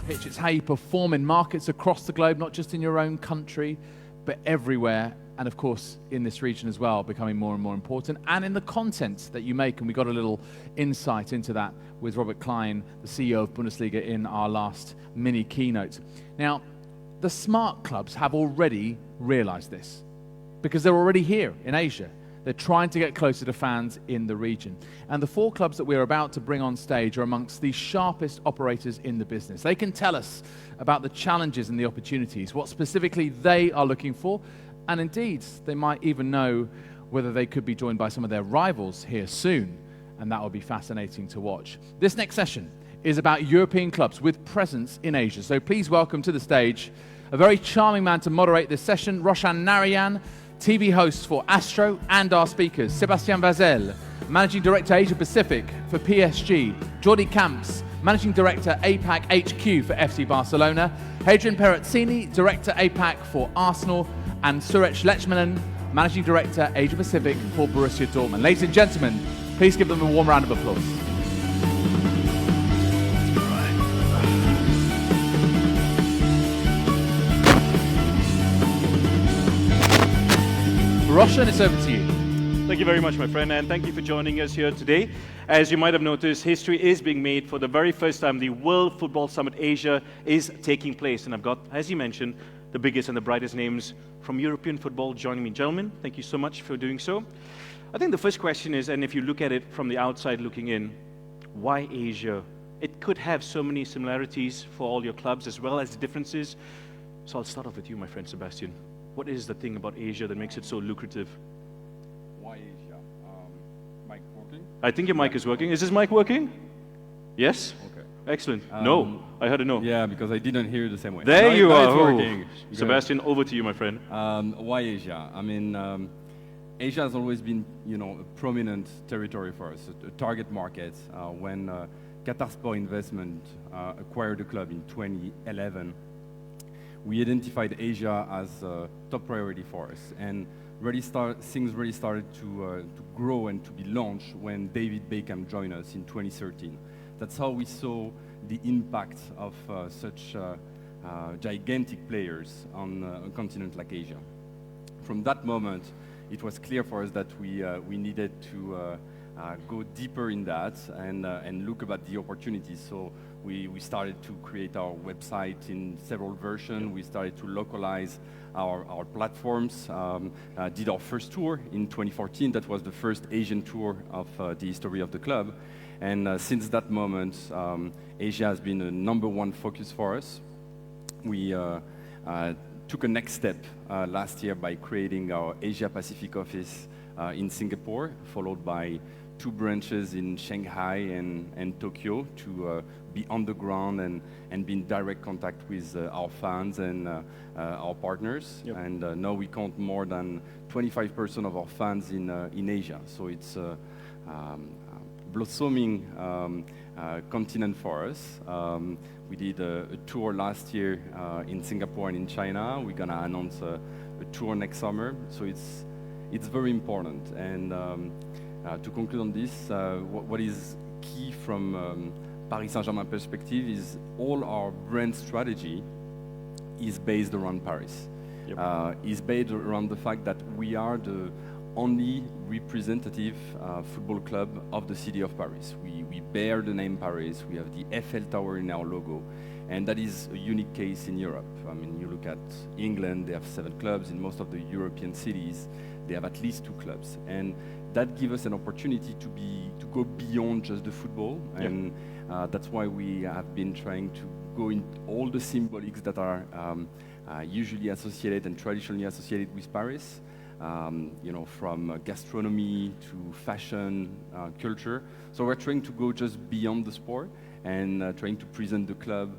pitch. It's how you perform in markets across the globe, not just in your own country, but everywhere. And of course, in this region as well, becoming more and more important. And in the content that you make, and we got a little insight into that with Robert Klein, the CEO of Bundesliga, in our last mini keynote. Now, the smart clubs have already realized this because they're already here in Asia. They're trying to get closer to fans in the region. And the 4 clubs that we're about to bring on stage are amongst the sharpest operators in the business. They can tell us about the challenges and the opportunities, what specifically they are looking for, and indeed, they might even know whether they could be joined by some of their rivals here soon, and that will be fascinating to watch. This next session is about European clubs with presence in Asia. So please welcome to the stage a very charming man to moderate this session, Roshan Narayan, TV host for Astro, and our speakers, Sebastien Wasels, Managing Director Asia Pacific for PSG, Jordi Camps, Managing Director APAC HQ for FC Barcelona, Hadrien Perazzini, Director APAC for Arsenal, and Suresh Letchmanan, Managing Director Asia Pacific for Borussia Dortmund. Ladies and gentlemen, please give them a warm round of applause. Roshan, it's over to you. Thank you very much, my friend, and thank you for joining us here today. As you might have noticed, history is being made. For the very first time, the World Football Summit Asia is taking place, and I've got, as you mentioned, the biggest and the brightest names from European football joining me. Gentlemen, thank you so much for doing so. I think the first question is, and if you look at it from the outside looking in, why Asia? It could have so many similarities for all your clubs as well as differences. So I'll start off with you, my friend Sebastian. What is the thing about Asia that makes it so lucrative? Why Asia? Mic working? I think your mic is working. Is this mic working? Yes? Okay. Excellent. No, I heard a no. Yeah, because I didn't hear it the same way. There you are. It's working. Sebastian, over to you, my friend. Why Asia? I mean, Asia has always been, a prominent territory for us, a target market. When Qatar Sport Investment acquired the club in 2011, we identified Asia as a top priority for us, and things really started to grow and to be launched when David Beckham joined us in 2013. That's how we saw the impact of such gigantic players on a continent like Asia. From that moment, it was clear for us that we needed to go deeper in that and look about the opportunities. So we started to create our website in several versions. We started to localize our platforms. Did our first tour in 2014. That was the first Asian tour of the history of the club. And since that moment, Asia has been a #1 focus for us. We took a next step last year by creating our Asia Pacific office in Singapore, followed by 2 branches in Shanghai and Tokyo to be on the ground and be in direct contact with our fans and our partners. Yep. And now we count more than 25% of our fans in Asia. So it's a blossoming continent for us. We did a tour last year in Singapore and in China. We're gonna announce a tour next summer. So it's very important. And to conclude on this, what is key from Paris Saint-Germain perspective is all our brand strategy is based around Paris. Yep. Is based around the fact that we are the only representative football club of the city of Paris. We bear the name Paris. We have the Eiffel Tower in our logo. And that is a unique case in Europe. I mean, you look at England, they have 7 clubs. In most of the European cities, they have at least 2 clubs. And that gives us an opportunity to go beyond just the football. Yep. And that's why we have been trying to go in all the symbolics that are usually associated and traditionally associated with Paris. From gastronomy to fashion, culture. So we're trying to go just beyond the sport and trying to present the club,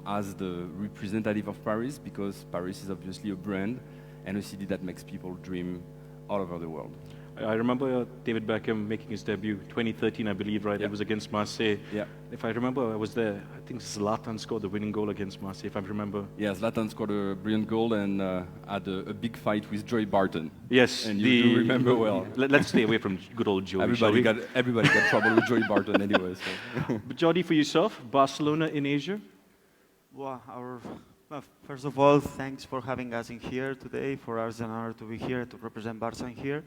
as the representative of Paris, because Paris is obviously a brand and a city that makes people dream all over the world. I remember David Beckham making his debut 2013, I believe, right? Yep. It was against Marseille. Yeah. If I remember, I was there. I think Zlatan scored the winning goal against Marseille, if I remember. Yeah, Zlatan scored a brilliant goal and had a big fight with Joey Barton. Yes. And you do remember well. Let's stay away from good old Joey. Everybody got trouble with Joey Barton anyway. So. But Jordi, for yourself, Barcelona in Asia? Well, first of all, thanks for having us in here today. For us, it's an honor to be here to represent Barca in here.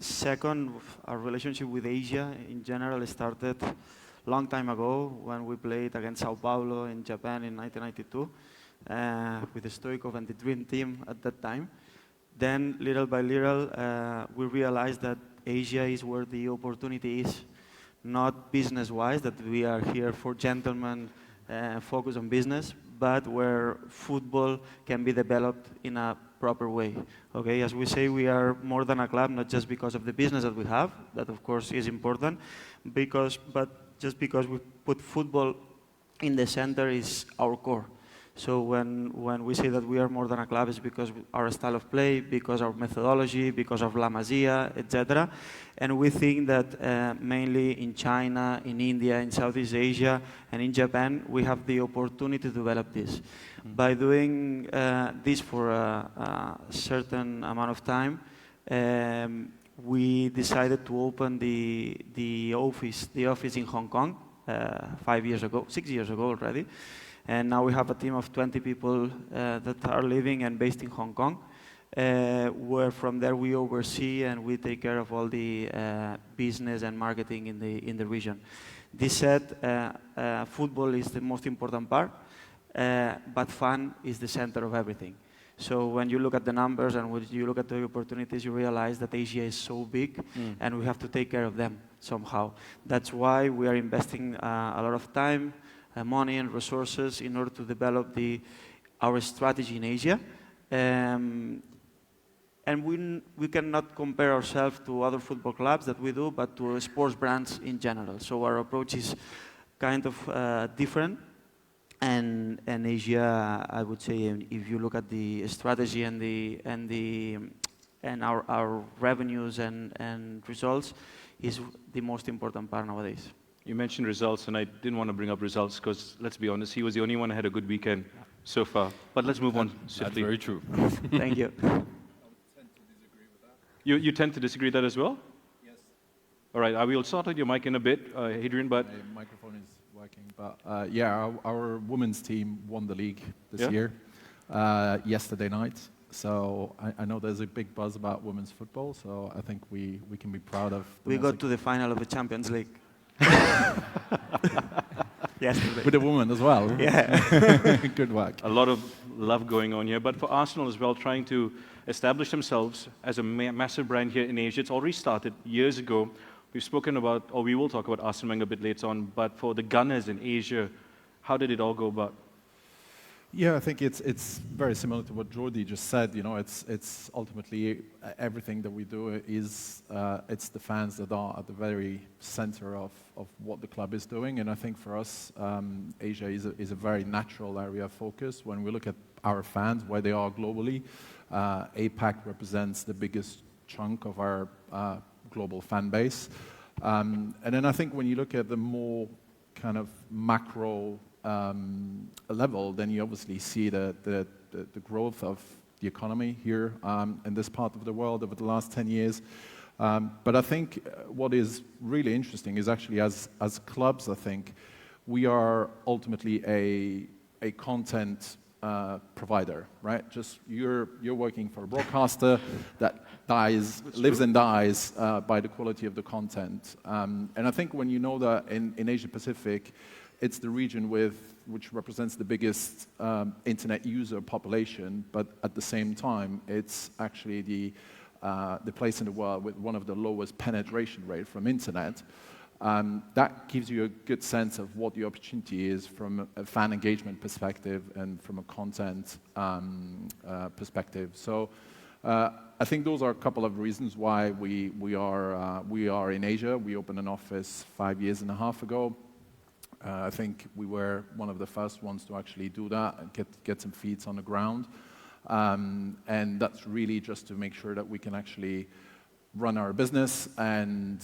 Second, our relationship with Asia in general started long time ago when we played against Sao Paulo in Japan in 1992 with the Stoikov and the Dream Team at that time. Then, little by little, we realized that Asia is where the opportunity is, not business-wise, that we are here for gentlemen focus on business, but where football can be developed in a proper way. Okay, as we say, we are more than a club, not just because of the business that we have, that of course is important, but just because we put football in the center is our core. So when we say that we are more than a club, it's because our style of play, because our methodology, because of La Masia, etc. And we think that mainly in China, in India, in Southeast Asia, and in Japan, we have the opportunity to develop this. By doing this for a certain amount of time, we decided to open the office in Hong Kong 6 years ago already. And now we have a team of 20 people that are living and based in Hong Kong, where from there we oversee and we take care of all the business and marketing in the region. This said, football is the most important part, but fun is the center of everything. So when you look at the numbers and when you look at the opportunities, you realize that Asia is so big and we have to take care of them somehow. That's why we are investing a lot of time, money and resources in order to develop our strategy in Asia. And we cannot compare ourselves to other football clubs that we do, but to sports brands in general. So our approach is kind of different. And Asia, I would say, if you look at the strategy and our revenues and results, is the most important part nowadays. You mentioned results, and I didn't want to bring up results because, let's be honest, he was the only one who had a good weekend so far. But let's move on swiftly. That's very true. Thank you. You tend to disagree with that as well? Yes. All right, I will sort out your mic in a bit, Hadrien, but... My microphone is working, but yeah, our women's team won the league this year, yesterday night. So I know there's a big buzz about women's football, so I think we can be proud of the We got to the final of the Champions League. Yesterday. with the women as well. Yeah. Good work. A lot of love going on here, but for Arsenal as well, trying to establish themselves as a massive brand here in Asia. It's already started years ago. We've spoken about, or we will talk about Arsene Wenger a bit later on, but for the Gunners in Asia, how did it all go about? Yeah, I think it's very similar to what Jordi just said. You know, it's ultimately everything that we do is it's the fans that are at the very center of what the club is doing. And I think for us, Asia is a very natural area of focus. When we look at our fans, where they are globally, APAC represents the biggest chunk of our global fan base. And then I think when you look at the more kind of macro level, then you obviously see the growth of the economy here in this part of the world over the last 10 years. But I think what is really interesting is actually as clubs, I think, we are ultimately a content provider, right? Just you're working for a broadcaster that lives and dies by the quality of the content. And I think when you know that in Asia Pacific, it's the region which represents the biggest internet user population, but at the same time, it's actually the place in the world with one of the lowest penetration rate from internet. That gives you a good sense of what the opportunity is from a fan engagement perspective and from a content perspective. So I think those are a couple of reasons why we are in Asia. We opened an office 5.5 years ago. I think we were one of the first ones to actually do that and get some feet on the ground. And that's really just to make sure that we can actually run our business and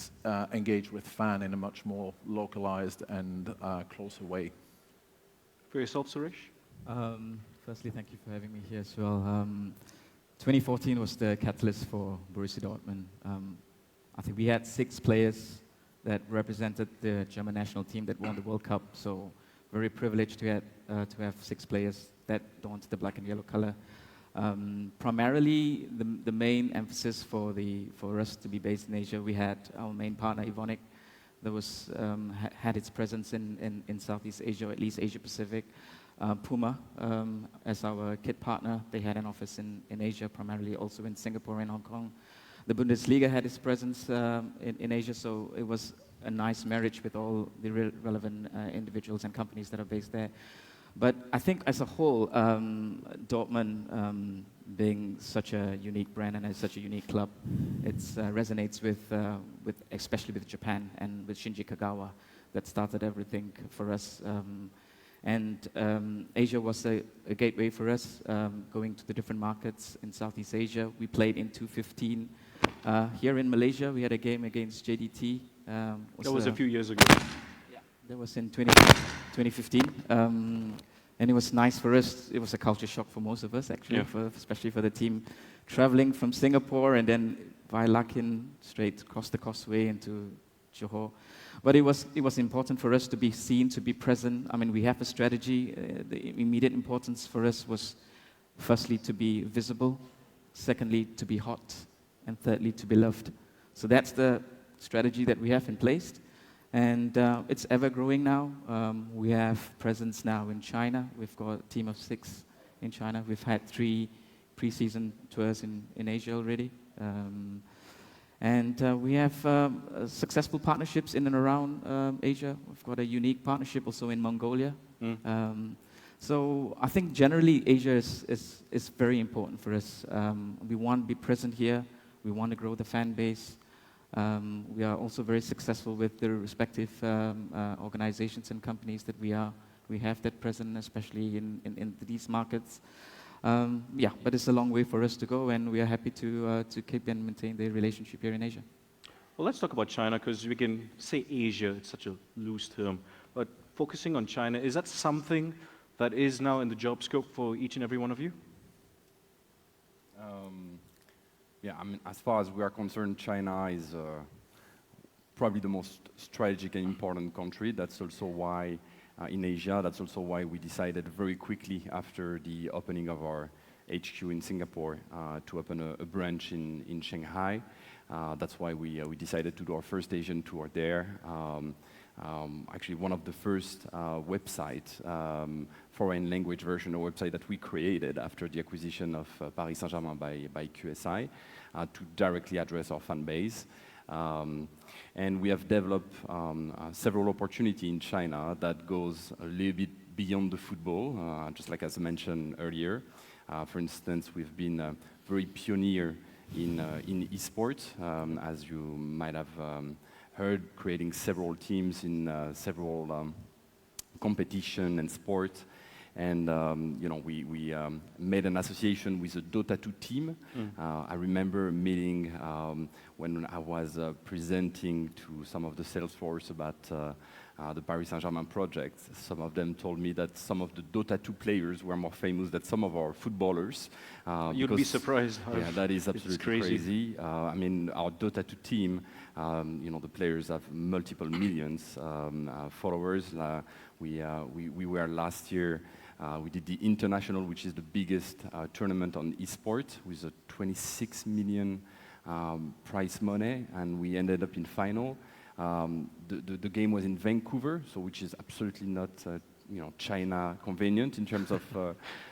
engage with fan in a much more localized and closer way. For yourself, Suresh? Firstly, thank you for having me here as well. 2014 was the catalyst for Borussia Dortmund. I think we had 6 players that represented the German national team that won the World Cup. So very privileged to have 6 players that donned the black and yellow color. Primarily, the main emphasis for us to be based in Asia, we had our main partner, Evonik, that was had its presence in Southeast Asia, or at least Asia Pacific. Puma, as our kit partner, they had an office in Asia, primarily also in Singapore and Hong Kong. The Bundesliga had its presence in Asia, so it was a nice marriage with all the relevant individuals and companies that are based there. But I think as a whole, Dortmund, being such a unique brand and such a unique club, it resonates with especially with Japan and with Shinji Kagawa, that started everything for us. Asia was a gateway for us, going to the different markets in Southeast Asia. We played in 2015. Here in Malaysia, we had a game against JDT. That was a few years ago. Yeah, that was in 2015. And it was nice for us. It was a culture shock for most of us, actually, Yeah. especially for the team. Traveling from Singapore and then via Lakin straight across the causeway into Johor. But it was important for us to be seen, to be present. I mean, we have a strategy. The immediate importance for us was, firstly, to be visible, secondly, to be hot, and thirdly, to be loved. So that's the strategy that we have in place. And it's ever growing now. We have presence now in China. We've got a team of 6 in China. We've had 3 pre-season tours in Asia already. We have successful partnerships in and around Asia. We've got a unique partnership also in Mongolia. So I think generally Asia is very important for us. We want to be present here. We want to grow the fan base. We are also very successful with the respective organizations and companies that we have that present, especially in these markets. But it's a long way for us to go, and we are happy to keep and maintain the relationship here in Asia. Well, let's talk about China, because we can say Asia, it's such a loose term. But focusing on China, is that something that is now in the job scope for each and every one of you? Yeah, I mean, as far as we are concerned, China is probably the most strategic and important country. That's also why, in Asia, that's also why we decided very quickly after the opening of our HQ in Singapore to open a branch in Shanghai. That's why we decided to do our first Asian tour there. Actually, one of the first foreign language version of website that we created after the acquisition of Paris Saint-Germain by QSI to directly address our fan base. And we have developed several opportunities in China that goes a little bit beyond the football, just like as I mentioned earlier. For instance, we've been very pioneer in esports, as you might have heard, creating several teams in several competition and sport. And we made an association with a Dota 2 team. I remember a meeting when I was presenting to some of the sales force about the Paris Saint-Germain project. Some of them told me that some of the Dota 2 players were more famous than some of our footballers. You'd be surprised. Yeah, that is absolutely crazy. I mean, our Dota 2 team, the players have multiple millions followers. We were last year, we did the International, which is the biggest tournament on esports, with a 26 million prize money, and we ended up in final. The game was in Vancouver, so which is absolutely not China convenient in terms of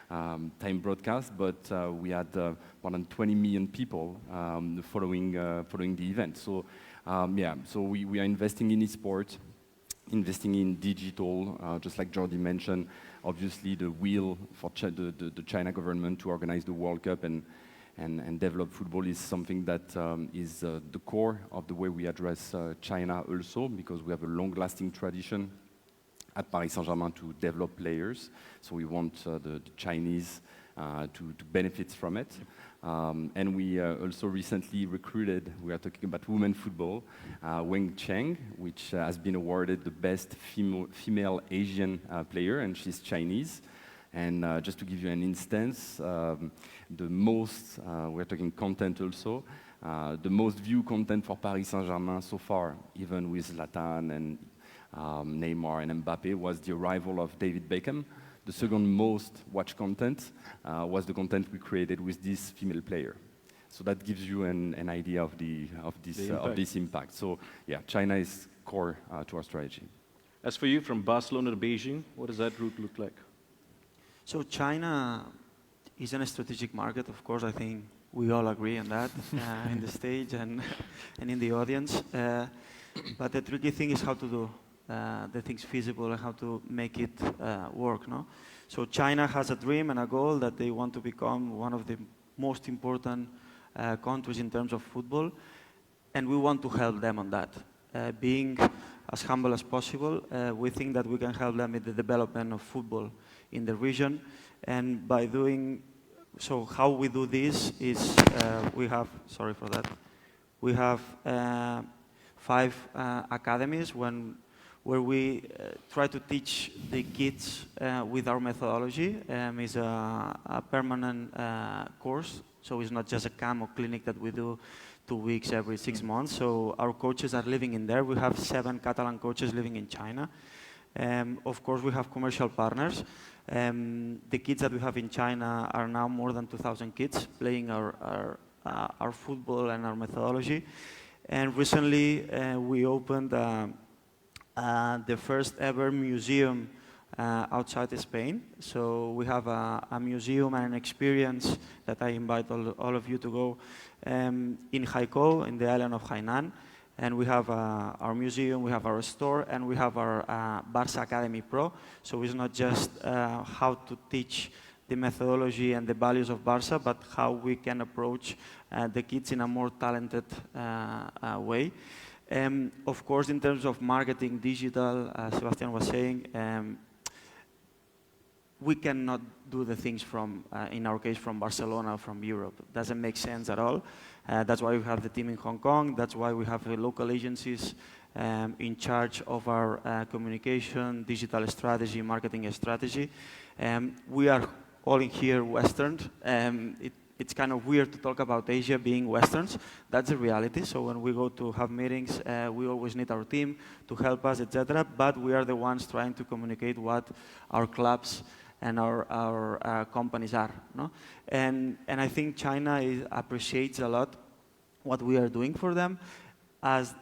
time broadcast, but we had more than 20 million people following the event. So so we are investing in esports, investing in digital, just like Jordi mentioned. Obviously, the will for the China government to organize the World Cup and develop football is something that is the core of the way we address China also, because we have a long-lasting tradition at Paris Saint-Germain to develop players. So we want the Chinese to benefit from it. And we also recently recruited, we are talking about women football, Weng Cheng, which has been awarded the best female Asian player, and she's Chinese. And just to give you an instance, the most, we're talking content also, the most viewed content for Paris Saint-Germain so far, even with Zlatan and Neymar and Mbappe, was the arrival of David Beckham. The second most watched content was the content we created with this female player. So that gives you an idea of this impact. So yeah, China is core to our strategy. As for you, from Barcelona to Beijing, what does that route look like? So China is a strategic market, of course. I think we all agree on that in the stage and in the audience. But the tricky thing is how to do the things feasible and how to make it work. No? So China has a dream and a goal that they want to become one of the most important countries in terms of football, and we want to help them on that. Being as humble as possible, we think that we can help them in the development of football in the region, and by doing so, how we do this is we have, sorry for that, we have 5 academies where we try to teach the kids with our methodology. It's a permanent course, so it's not just a camp or clinic that we do 2 weeks every 6 months. So our coaches are living in there. We have 7 Catalan coaches living in China. Of course, we have commercial partners. The kids that we have in China are now more than 2,000 kids playing our football and our methodology. And recently, we opened the first ever museum outside Spain. So we have a museum and an experience that I invite all of you to go in Haikou, in the island of Hainan. And we have our museum, we have our store, and we have our Barça Academy Pro. So it's not just how to teach the methodology and the values of Barça, but how we can approach the kids in a more talented way. Of course, in terms of marketing, digital, Sebastien was saying, we cannot do the things from, in our case, from Barcelona or from Europe. It doesn't make sense at all. That's why we have the team in Hong Kong. That's why we have the local agencies in charge of our communication, digital strategy, marketing strategy. We are all in here Western. It's kind of weird to talk about Asia being Westerns. That's the reality. So when we go to have meetings, we always need our team to help us, etc. But we are the ones trying to communicate what our clubs and our companies are. No? And I think China appreciates a lot what we are doing for them, as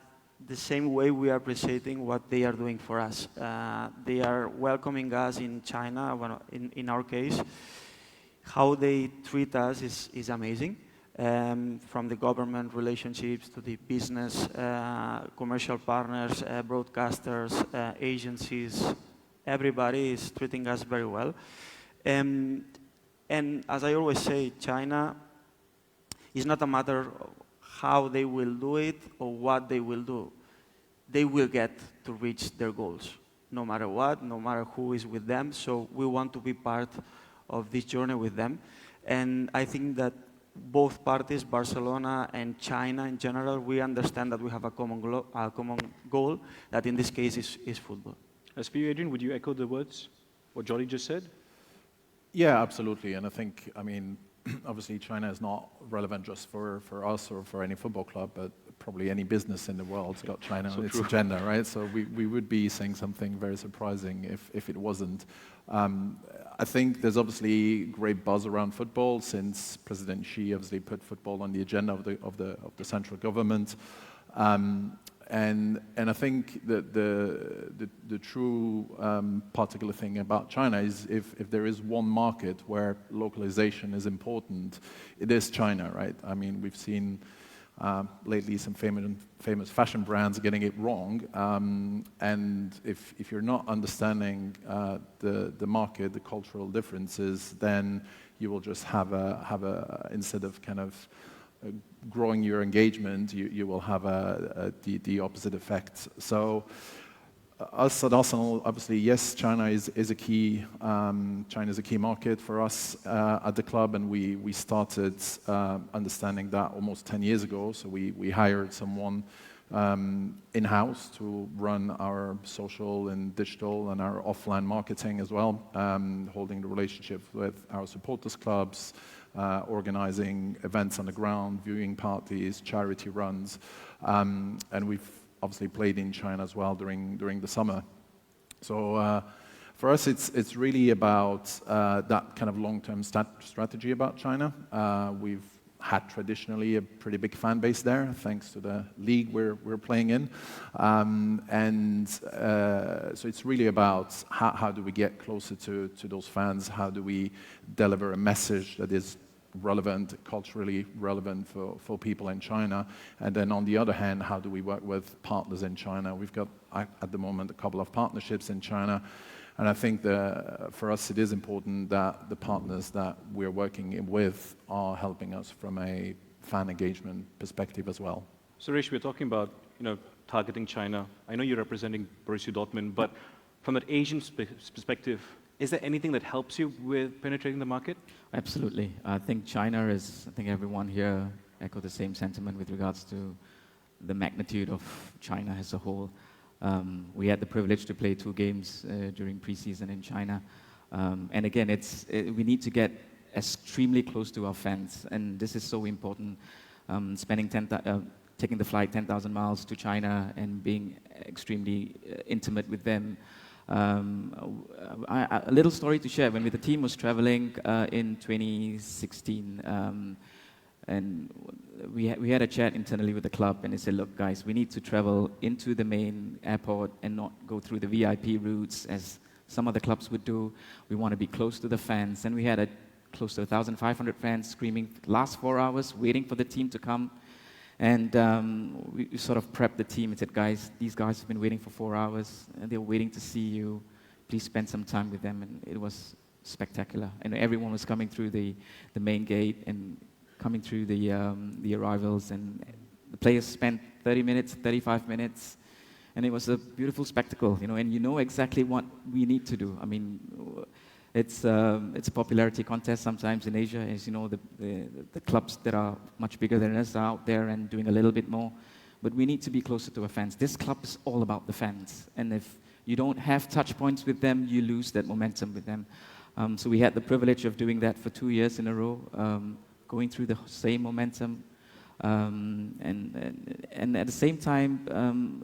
the same way we are appreciating what they are doing for us. They are welcoming us in China, in our case. How they treat us is amazing, from the government relationships to the business, commercial partners, broadcasters, agencies. Everybody is treating us very well. And as I always say, China is not a matter of how they will do it or what they will do. They will get to reach their goals, no matter what, no matter who is with them. So we want to be part of this journey with them. And I think that both parties, Barcelona and China in general, we understand that we have a common goal, that in this case is football. As for you, Adrian, would you echo the words, what Jordi just said? Yeah, absolutely. And I think, I mean, obviously China is not relevant just for us or for any football club, but probably any business in the world's got China on its agenda, right? So we would be saying something very surprising if it wasn't. I think there's obviously great buzz around football since President Xi obviously put football on the agenda of the central government. And I think that the true particular thing about China is if there is one market where localization is important, it is China, right? I mean, we've seen lately some famous fashion brands getting it wrong, and if you're not understanding the market, the cultural differences, then you will just have instead of kind of growing your engagement, you will have the opposite effect. So us at Arsenal, obviously, yes, China is a key market for us at the club, and we started understanding that almost 10 years ago. So we hired someone in-house to run our social and digital and our offline marketing as well, holding the relationship with our supporters clubs, organizing events on the ground, viewing parties, charity runs, and we've obviously played in China as well during the summer. So for us, it's really about that kind of long-term strategy about China. We've had traditionally a pretty big fan base there, thanks to the league we're playing in. So it's really about how do we get closer to those fans? How do we deliver a message that is relevant, culturally relevant for people in China? And then on the other hand, how do we work with partners in China? We've got, at the moment, a couple of partnerships in China. And I think for us, it is important that the partners that we're working with are helping us from a fan engagement perspective as well. Suresh, we're talking about targeting China. I know you're representing Borussia Dortmund, but from that Asian perspective, is there anything that helps you with penetrating the market? Absolutely. I think China is, I think everyone here echo the same sentiment with regards to the magnitude of China as a whole. We had the privilege to play 2 games during preseason in China. And again, we need to get extremely close to our fans. And this is so important, taking the flight 10,000 miles to China and being extremely intimate with them. A little story to share. When the team was traveling in 2016, and we had a chat internally with the club, and they said, look, guys, we need to travel into the main airport and not go through the VIP routes as some other clubs would do. We want to be close to the fans. And we had close to 1,500 fans screaming last 4 hours, waiting for the team to come. And we sort of prepped the team and said, guys, these guys have been waiting for 4 hours, and they're waiting to see you. Please spend some time with them. And it was spectacular. And everyone was coming through the main gate and coming through the arrivals, and the players spent 30 minutes, 35 minutes, and it was a beautiful spectacle, and you know exactly what we need to do. I mean, it's a popularity contest sometimes in Asia. As you know, the clubs that are much bigger than us are out there and doing a little bit more, but we need to be closer to our fans. This club is all about the fans, and if you don't have touch points with them, you lose that momentum with them. So we had the privilege of doing that for 2 years in a row, going through the same momentum, and at the same time,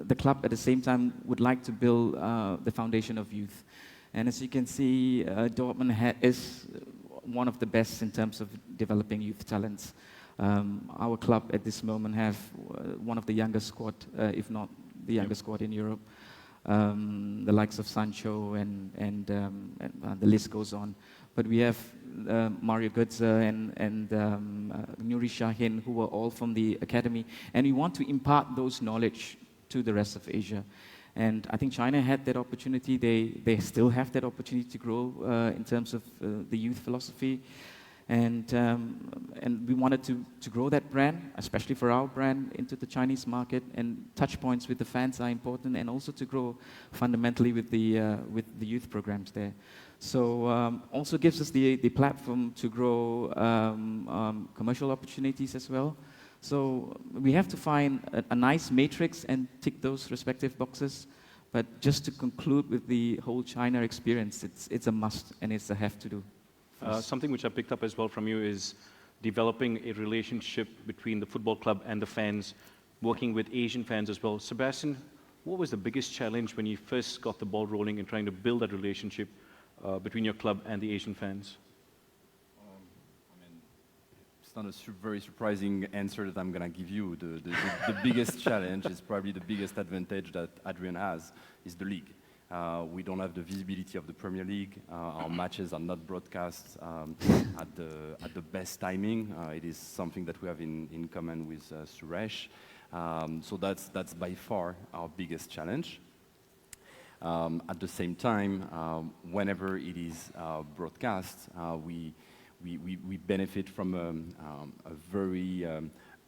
the club at the same time would like to build the foundation of youth. And as you can see, Dortmund is one of the best in terms of developing youth talents. Our club at this moment have one of the youngest squad, if not the youngest squad in Europe. The likes of Sancho and the list goes on. But we have Mario Götze and Nuri Sahin, who were all from the academy, and we want to impart those knowledge to the rest of Asia. And I think China had that opportunity. They still have that opportunity to grow in terms of the youth philosophy. And we wanted to grow that brand, especially for our brand, into the Chinese market. And touch points with the fans are important, and also to grow fundamentally with the youth programs there. So also gives us the platform to grow commercial opportunities as well. So we have to find a nice matrix and tick those respective boxes. But just to conclude with the whole China experience, it's a must and it's a have to do. Something which I picked up as well from you is developing a relationship between the football club and the fans, working with Asian fans as well. Sebastien, what was the biggest challenge when you first got the ball rolling and trying to build that relationship between your club and the Asian fans? It's not a very surprising answer that I'm going to give you. The biggest challenge is probably the biggest advantage that Hadrien has is the league. We don't have the visibility of the Premier League. Our matches are not broadcast at the best timing. It is something that we have in common with Suresh. So that's by far our biggest challenge. At the same time, whenever it is broadcast, we benefit from a very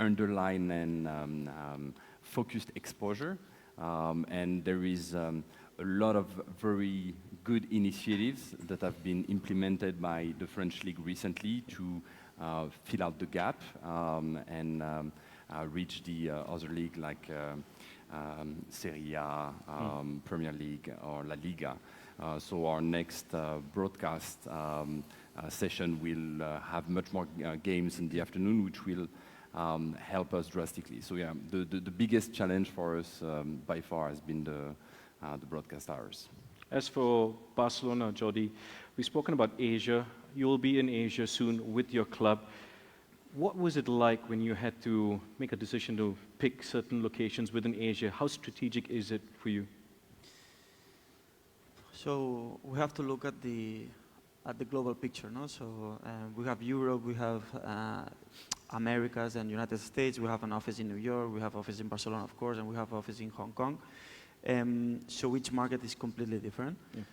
underlined and focused exposure. And there is a lot of very good initiatives that have been implemented by the French League recently to fill out the gap and reach the other league like Serie A, Premier League, or La Liga. So our next broadcast session will have much more games in the afternoon, which will help us drastically. So yeah, the biggest challenge for us by far has been the broadcast hours. As for Barcelona, Jordi, we've spoken about Asia. You'll be in Asia soon with your club. What was it like when you had to make a decision to pick certain locations within Asia? How strategic is it for you? So we have to look at the global picture, no? So we have Europe, we have Americas and United States. We have an office in New York, we have office in Barcelona, of course, and we have office in Hong Kong. So each market is completely different. Yeah.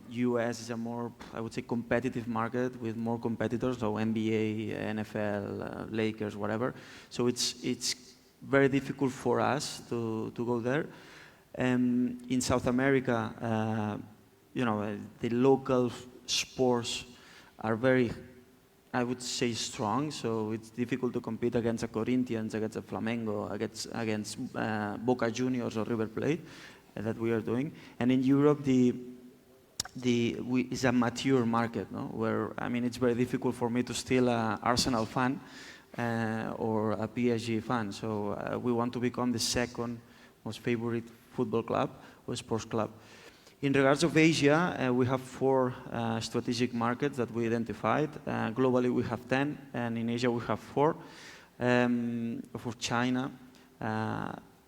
US is a more, I would say, competitive market with more competitors, so NBA, NFL, Lakers, whatever. So it's very difficult for us to go there. In South America, you know, the local sports are very, I would say, strong. So it's difficult to compete against a Corinthians, against a Flamengo, against Boca Juniors or River Plate that we are doing. And in Europe, it's a mature market, no? Where, I mean, it's very difficult for me to steal an Arsenal fan or a PSG fan. So we want to become the second most favorite football club or sports club. In regards of Asia, we have 4 strategic markets that we identified. Globally, we have 10, and in Asia, we have 4. For China,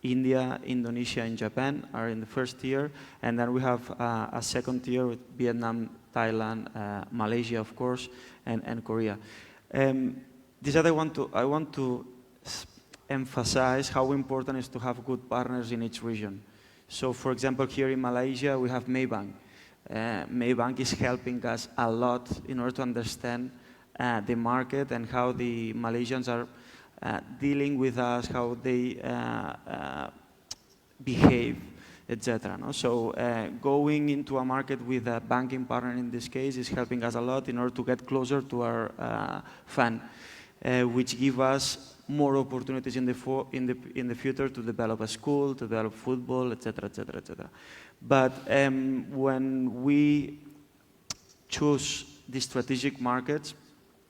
India, Indonesia, and Japan are in the first tier, and then we have a second tier with Vietnam, Thailand, Malaysia, of course, and Korea. This I want to emphasize how important it is to have good partners in each region. So, for example, here in Malaysia, we have Maybank. Maybank is helping us a lot in order to understand the market and how the Malaysians are dealing with us, how they behave, etc. No? So going into a market with a banking partner in this case is helping us a lot in order to get closer to our fan, which give us more opportunities in the future to develop a school, to develop football, etc., etc., etc. But when we choose the strategic markets,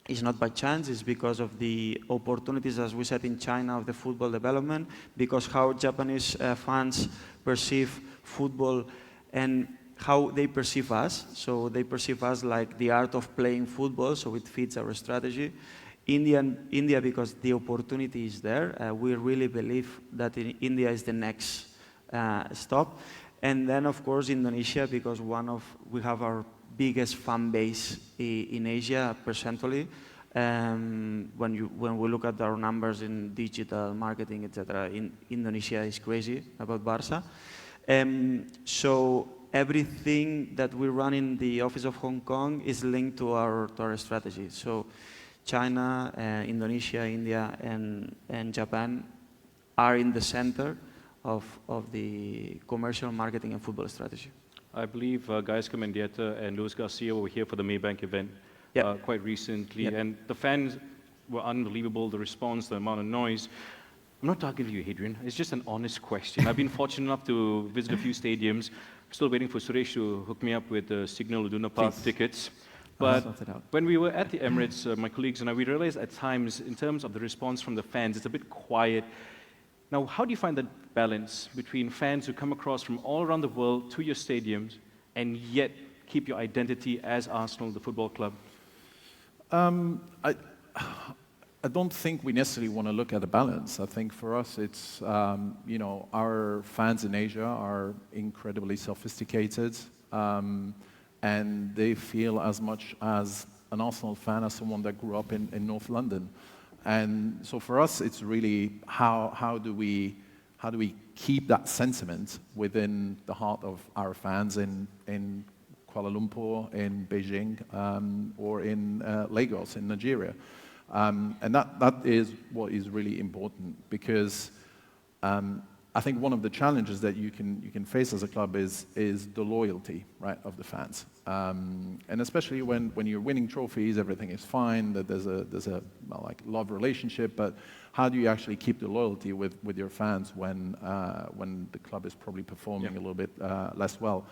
it's not by chance, it's because of the opportunities, as we said, in China of the football development, because how Japanese fans perceive football and how they perceive us. So they perceive us like the art of playing football, so it fits our strategy. India, because the opportunity is there. We really believe that India is the next stop. And then, of course, Indonesia, because we have our biggest fan base in Asia percentually. When we look at our numbers in digital marketing, etc., Indonesia is crazy about Barca. So everything that we run in the office of Hong Kong is linked to our strategy. So China, Indonesia, India, and Japan are in the center of the commercial marketing and football strategy. I believe Gaius Mendieta and Luis Garcia were here for the Maybank event quite recently, and the fans were unbelievable, the response, the amount of noise. I'm not targeting you, Hadrien. It's just an honest question. I've been fortunate enough to visit a few stadiums. Still waiting for Suresh to hook me up with the Signal Iduna Park tickets. But when we were at the Emirates, my colleagues and I, we realized at times, in terms of the response from the fans, it's a bit quiet. Now, how do you find that balance between fans who come across from all around the world to your stadiums and yet keep your identity as Arsenal, the football club? I don't think we necessarily want to look at a balance. I think for us, it's, you know, our fans in Asia are incredibly sophisticated, and they feel as much as an Arsenal fan as someone that grew up in North London. And so for us, it's really how do we keep that sentiment within the heart of our fans in Kuala Lumpur, in Beijing, or in Lagos, in Nigeria. And that is what is really important, because I think one of the challenges that you can face as a club is the loyalty, right, of the fans. And especially when you're winning trophies, everything is fine, that there's a well, like love relationship, but how do you actually keep the loyalty with your fans when the club is probably performing a little bit less well?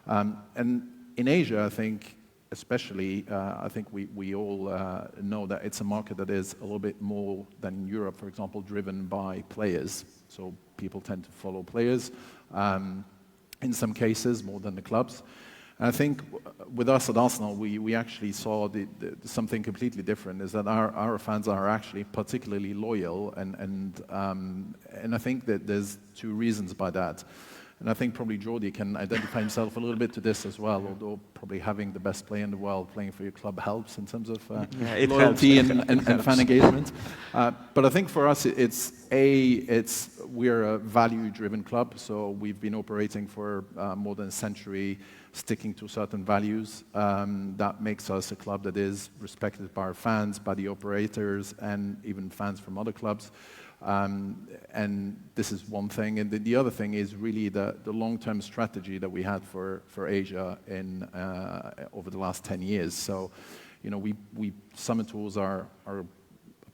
And in Asia, I think especially, I think we all know that it's a market that is a little bit more than in Europe, for example, driven by players. So people tend to follow players, in some cases more than the clubs. And I think with us at Arsenal, we actually saw something completely different, is that our fans are actually particularly loyal, and I think that there's two reasons by that. And I think probably Jordi can identify himself a little bit to this as well, although probably having the best player in the world playing for your club helps in terms of loyalty and fan engagement. But I think for us, we're a value-driven club, so we've been operating for more than a century, sticking to certain values. That makes us a club that is respected by our fans, by the operators, and even fans from other clubs. And this is one thing. And the other thing is really the long-term strategy that we had for Asia over the last 10 years. So, Summer Tours are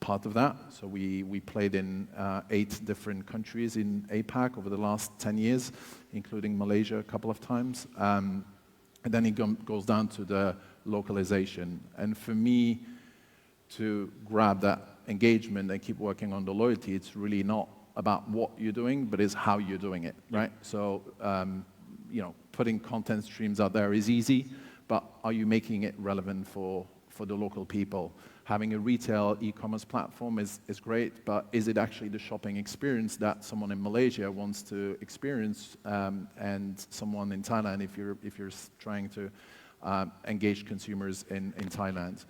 part of that. So we played in 8 different countries in APAC over the last 10 years, including Malaysia a couple of times. And then it goes down to the localization. And for me, to grab that engagement and keep working on the loyalty, it's really not about what you're doing, but it's how you're doing it, right? So, putting content streams out there is easy, but are you making it relevant for the local people? Having a retail e-commerce platform is great, but is it actually the shopping experience that someone in Malaysia wants to experience, and someone in Thailand if you're trying to engage consumers in Thailand?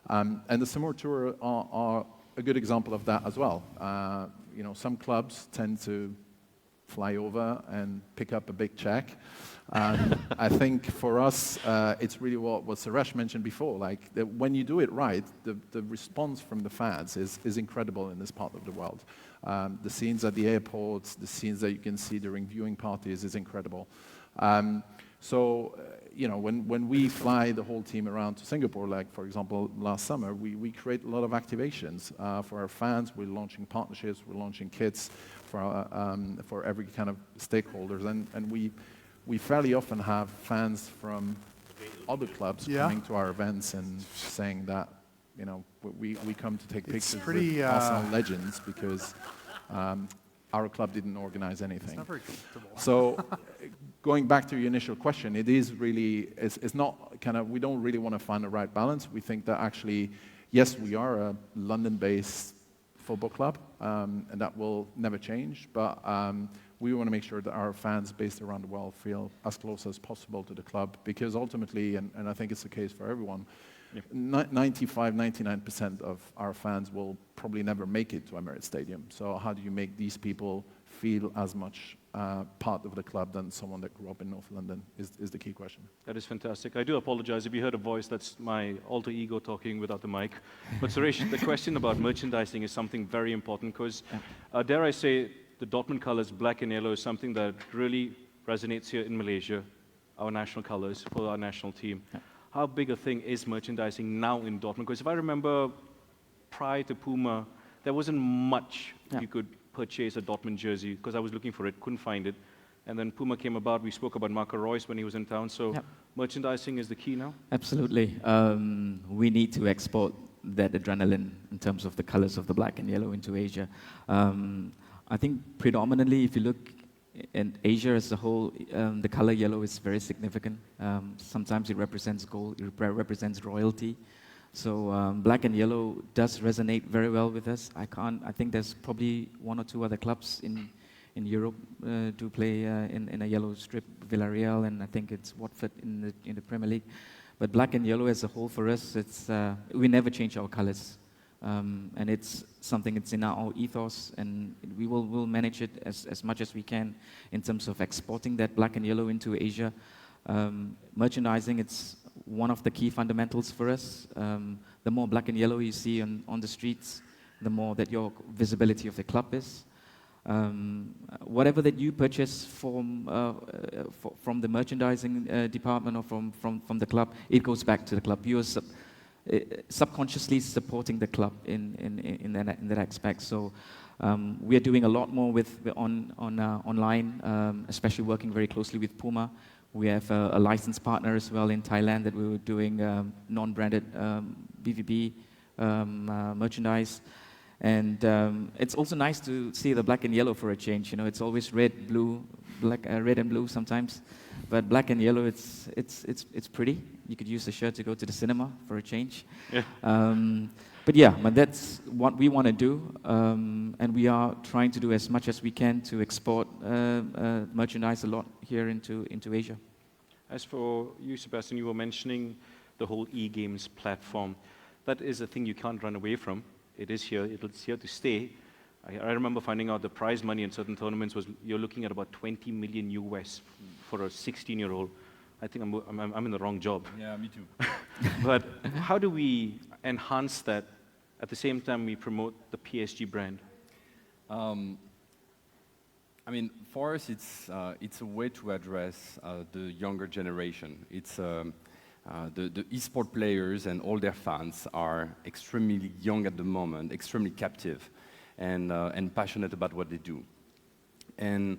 And the Summer Tour are a good example of that as well. Some clubs tend to fly over and pick up a big check. I think for us, it's really what Suresh mentioned before. Like when you do it right, the response from the fans is incredible in this part of the world. The scenes at the airports, the scenes that you can see during viewing parties is incredible. When we fly the whole team around to Singapore, like for example last summer, we create a lot of activations for our fans. We're launching partnerships, we're launching kits for every kind of stakeholders, and we fairly often have fans from other clubs coming to our events and saying that we come to take pictures with Arsenal legends because our club didn't organize anything. It's not very comfortable. So, going back to your initial question, it is really, it's not kind of, we don't really want to find the right balance. We think that actually, yes, we are a London-based football club, and that will never change, but we want to make sure that our fans based around the world feel as close as possible to the club, because ultimately, and I think it's the case for everyone, 95-99% of our fans will probably never make it to Emirates Stadium. So how do you make these people feel as much part of the club than someone that grew up in North London is the key question. That is fantastic. I do apologize if you heard a voice. That's my alter ego talking without the mic. But Suresh, the question about merchandising is something very important because, dare I say, the Dortmund colors, black and yellow, is something that really resonates here in Malaysia, our national colors for our national team. Yeah. How big a thing is merchandising now in Dortmund? Because if I remember, prior to Puma, there wasn't much you could purchase a Dortmund jersey, because I was looking for it, couldn't find it. And then Puma came about, we spoke about Marco Reus when he was in town, so merchandising is the key now? Absolutely. We need to export that adrenaline in terms of the colors of the black and yellow into Asia. I think predominantly, if you look in Asia as a whole, the color yellow is very significant. Sometimes it represents gold, it represents royalty. So black and yellow does resonate very well with us. I think there's probably 1 or 2 other clubs in Europe do play in a yellow strip, Villarreal, and I think it's Watford in the Premier League. But black and yellow as a whole for us, it's we never change our colors. And it's something that's in our ethos, and we'll manage it as much as we can in terms of exporting that black and yellow into Asia. Merchandising, it's one of the key fundamentals for us. The more black and yellow you see on the streets, the more that your visibility of the club is. Whatever that you purchase from the merchandising department or from the club, it goes back to the club. You are subconsciously supporting the club in that aspect. So We are doing a lot more online, especially working very closely with Puma. We have a licensed partner as well in Thailand that we were doing non-branded BVB merchandise. And it's also nice to see the black and yellow for a change. You know, it's always red, blue, black, red and blue sometimes, but black and yellow, it's pretty. You could use the shirt to go to the cinema for a change. Yeah. But that's what we want to do, and we are trying to do as much as we can to export merchandise a lot here into Asia. As for you, Sebastian, you were mentioning the whole e-games platform. That is a thing you can't run away from. It is here. It's here to stay. I remember finding out the prize money in certain tournaments was you're looking at about 20 million US for a 16-year-old. I think I'm in the wrong job. Yeah, me too. But how do we enhance that at the same time we promote the PSG brand? I mean, for us, it's a way to address the younger generation. It's the esport players and all their fans are extremely young at the moment, extremely captive, and passionate about what they do. And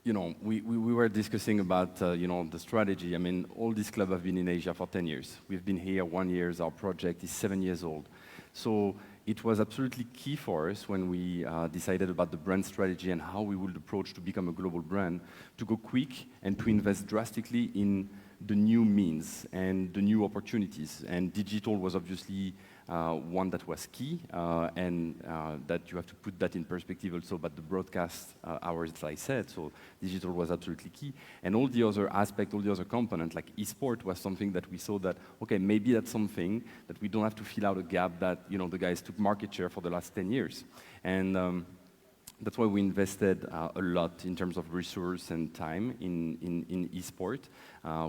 you know, we were discussing about you know, the strategy. I mean, all these clubs have been in Asia for 10 years. We've been here 1 year. Our project is 7 years old. So it was absolutely key for us when we decided about the brand strategy and how we would approach to become a global brand, to go quick and to invest drastically in the new means and the new opportunities. And digital was obviously one that was key, and that you have to put that in perspective also, but the broadcast hours, as I said, so digital was absolutely key. And all the other aspects, all the other components, like esport was something that we saw that, okay, maybe that's something that we don't have to fill out a gap that, you know, the guys took market share for the last 10 years. And that's why we invested a lot in terms of resource and time in esport.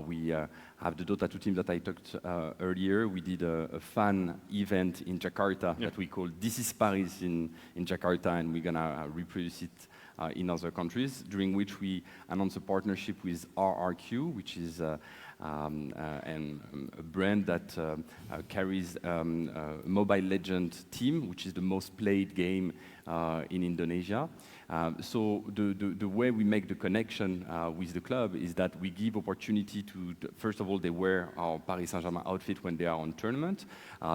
We have the Dota 2 team that I talked earlier. We did a fan event in Jakarta that we call This is Paris in Jakarta, and we're gonna reproduce it in other countries, during which we announced a partnership with RRQ, which is a brand that carries a Mobile Legend team, which is the most played game in Indonesia. So the way we make the connection with the club is that we give opportunity to, first of all, they wear our Paris Saint-Germain outfit when they are on tournament.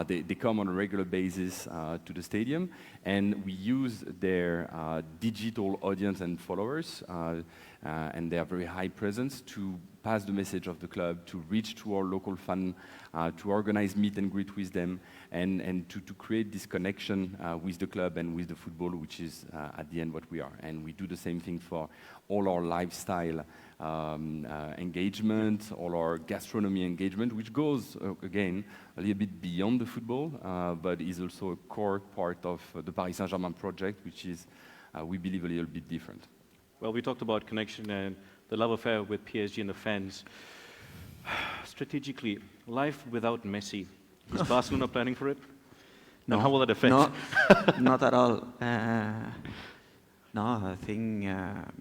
They come on a regular basis to the stadium, and we use their digital audience and followers, and their very high presence to pass the message of the club, to reach to our local fan, to organize meet and greet with them, and to create this connection with the club and with the football, which is at the end what we are. And we do the same thing for all our lifestyle engagement, all our gastronomy engagement, which goes, again, a little bit beyond the football, but is also a core part of the Paris Saint-Germain project, which is, we believe, a little bit different. Well, we talked about connection and the love affair with PSG and the fans. Strategically, life without Messi, is Barcelona planning for it? No. And how will it affect? No, not at all. No, I think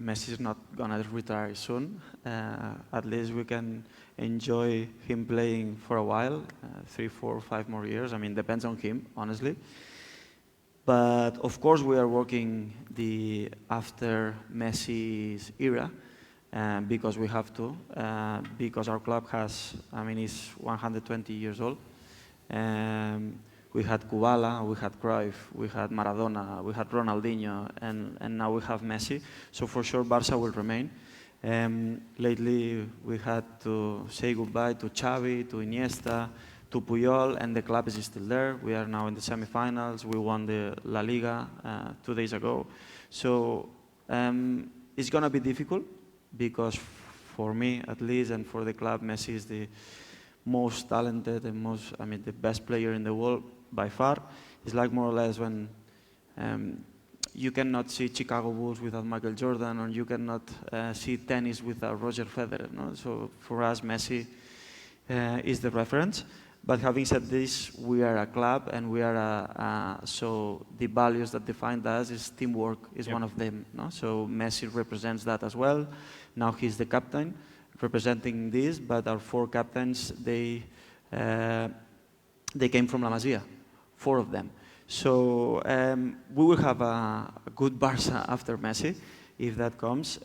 Messi is not gonna retire soon. At least we can enjoy him playing for a while, 3, 4, 5 more years. I mean, depends on him, honestly. But of course, we are working the after Messi's era, because we have to, because our club has, I mean, is 120 years old. We had Kubala, we had Cruyff, we had Maradona, we had Ronaldinho, and now we have Messi. So for sure, Barca will remain. Lately, we had to say goodbye to Xavi, to Iniesta, to Puyol, and the club is still there. We are now in the semifinals. We won the La Liga 2 days ago. So it's going to be difficult because for me, at least, and for the club, Messi is the most talented and most, I mean, the best player in the world by far. It's like more or less when you cannot see Chicago Bulls without Michael Jordan, or you cannot see tennis without Roger Federer. No? So for us, Messi is the reference. But having said this, we are a club, and we are so the values that define us is teamwork is one of them. No? So Messi represents that as well. Now he's the captain, representing this. But our 4 captains, they came from La Masia, 4 of them. So we will have a good Barca after Messi, if that comes.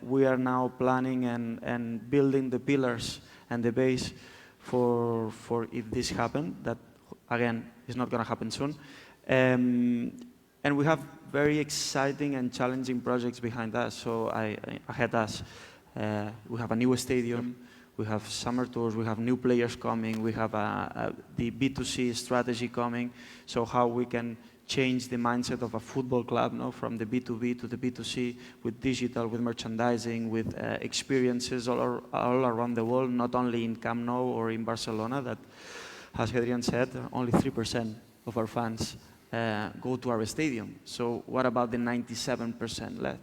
We are now planning and building the pillars and the base for if this happens. That, again, is not going to happen soon. And we have very exciting and challenging projects behind us. So ahead us, we have a new stadium, we have summer tours, we have new players coming, we have the B2C strategy coming. So how we can change the mindset of a football club, no, from the B2B to the B2C, with digital, with merchandising, with experiences all around the world, not only in Camp Nou or in Barcelona. That, as Hadrien said, only 3% of our fans go to our stadium. So what about the 97% left?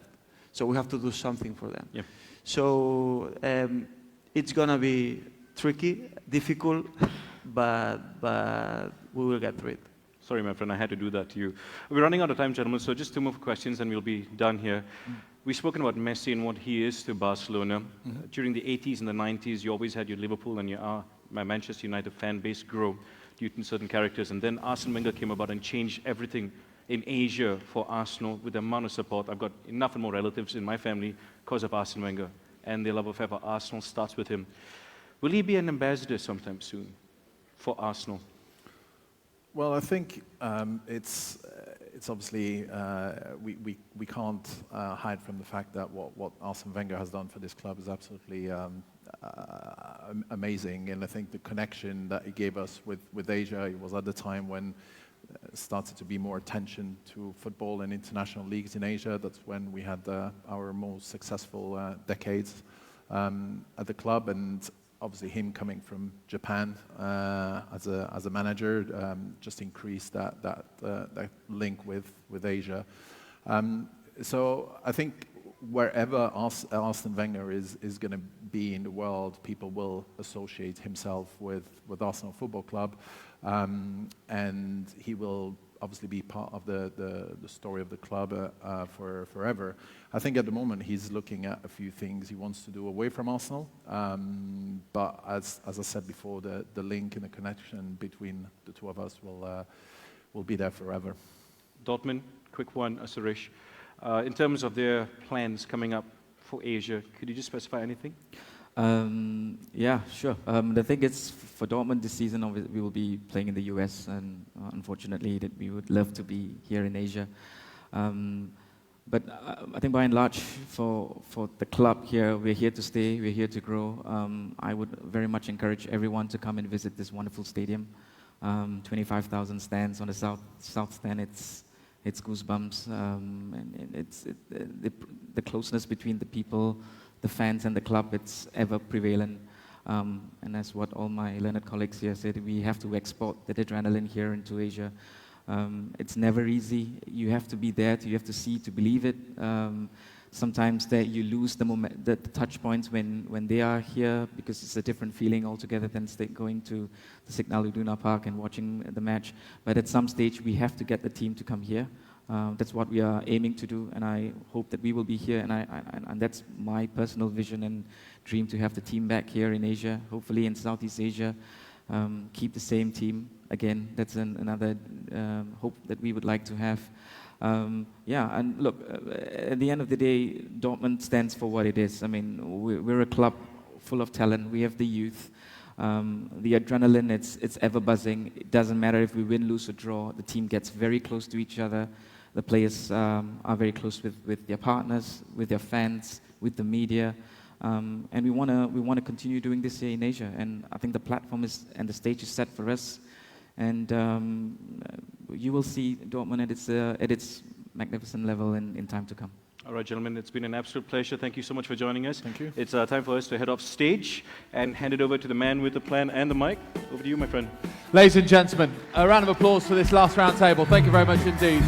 So we have to do something for them. Yep. So it's gonna be tricky, difficult, but we will get through it. Sorry, my friend, I had to do that to you. We're running out of time, gentlemen, so just 2 more questions and we'll be done here. We've spoken about Messi and what he is to Barcelona. During the 80s and the 90s, you always had your Liverpool and your Manchester United fan base grow due to certain characters. And then Arsene Wenger came about and changed everything in Asia for Arsenal with the amount of support. I've got enough and more relatives in my family because of Arsene Wenger. And their love affair for Arsenal starts with him. Will he be an ambassador sometime soon for Arsenal? Well, I think it's obviously we can't hide from the fact that what Arsene Wenger has done for this club is absolutely amazing, and I think the connection that he gave us with Asia, it was at the time when started to be more attention to football and international leagues in Asia. That's when we had our most successful decades at the club, and obviously him coming from Japan as a manager just increased that link with Asia. So I think wherever Arsene Wenger is going to be in the world, people will associate himself with Arsenal Football Club, and he will obviously be part of the story of the club for forever. I think at the moment he's looking at a few things he wants to do away from Arsenal, but as I said before, the link and the connection between the two of us will be there forever. Dortmund, quick one, Suresh. In terms of their plans coming up for Asia, could you just specify anything? Yeah, sure. The thing is, for Dortmund this season, we will be playing in the US, and unfortunately, that we would love to be here in Asia. But I think by and large, for the club here, we're here to stay, we're here to grow. I would very much encourage everyone to come and visit this wonderful stadium. 25,000 stands on the south stand. It's goosebumps, and it's the closeness between the people, the fans and the club, it's ever prevalent. And that's what all my learned colleagues here said, we have to export that adrenaline here into Asia. It's never easy. You have to be there, you have to see to believe it. Sometimes that you lose the touch points when they are here, because it's a different feeling altogether than going to the Signal Iduna Park and watching the match. But at some stage, we have to get the team to come here. That's what we are aiming to do, and I hope that we will be here. And that's my personal vision and dream, to have the team back here in Asia, hopefully in Southeast Asia. Keep the same team again. That's another hope that we would like to have. Yeah, and look, at the end of the day, Dortmund stands for what it is. I mean, we're a club full of talent. We have the youth. The adrenaline, it's ever buzzing. It doesn't matter if we win, lose, or draw. The team gets very close to each other. The players are very close with their partners, with their fans, with the media. And we want to continue doing this here in Asia. And I think the platform and the stage is set for us. And you will see Dortmund at its magnificent level in time to come. All right, gentlemen, it's been an absolute pleasure. Thank you so much for joining us. Thank you. It's time for us to head off stage and hand it over to the man with the plan and the mic. Over to you, my friend. Ladies and gentlemen, a round of applause for this last round table. Thank you very much indeed.